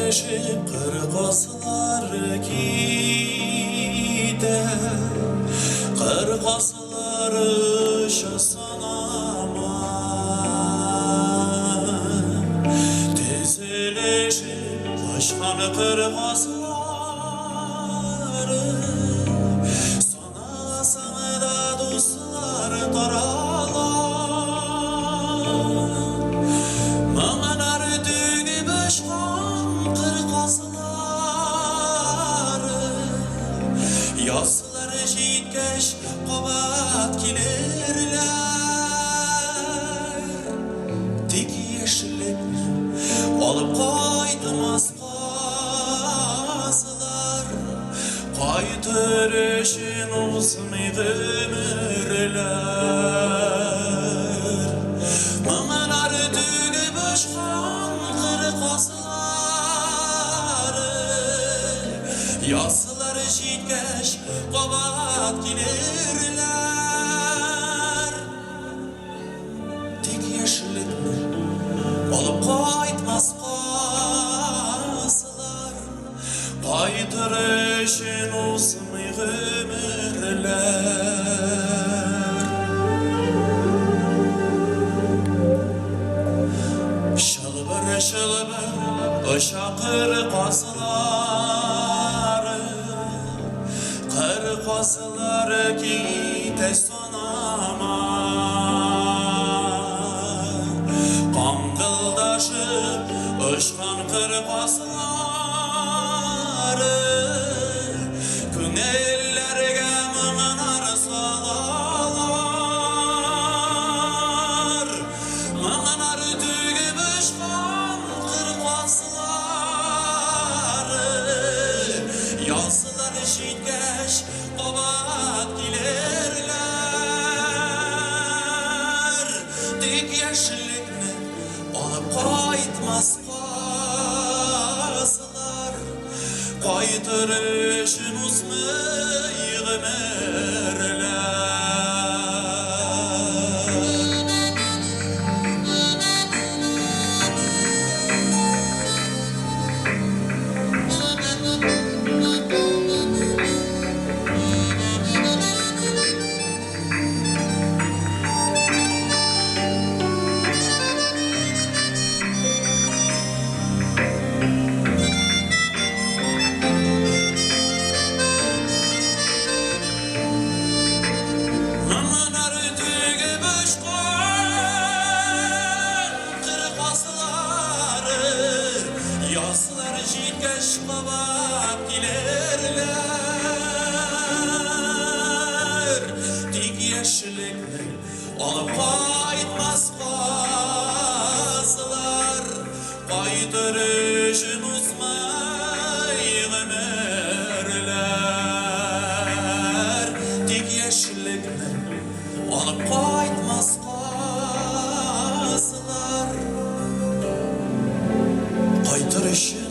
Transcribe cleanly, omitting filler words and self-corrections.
Tezeleşip kırkasılar gide, kırkasılar ışısanama. Tezeleşip taşkan kırkasıları, sana sana da dostlar taralar. Mamalar düğü başkan kırkasıları, yaslar jitkeş qabat kilerler. Tek yeşillik alıp qaytmaz qazılar, qaytır için uzmaydı ömürler. Mamalar düğü başkan kırkasıları, yaslar jitkeş qabat kilerler. Tek yeşillikni alıp qaytmaz qazılar, qaytır için uzmay ömürler. Şılbır şılbır ışaqır qazıları, kırkasıları gite sonama. Qangıldaşıp ışqan kırkasıları, künellerge mınar salalar. Mınar tügüp ışqan kırkasıları, yaslar jitkeş qabat kilerler. Tek yeşillikni alıp qaytmaz qazılar, qaytır için uzmay ömürler. Mamalar düğü başkan kırkasıları, yaslar jitkeş qabat kilerler. Tek yeşillikni alıp qaytmaz qazılar, qaytır için uzmay ömürler. Tek yeşillikni alıp qaytmaz qazılar, qaytır için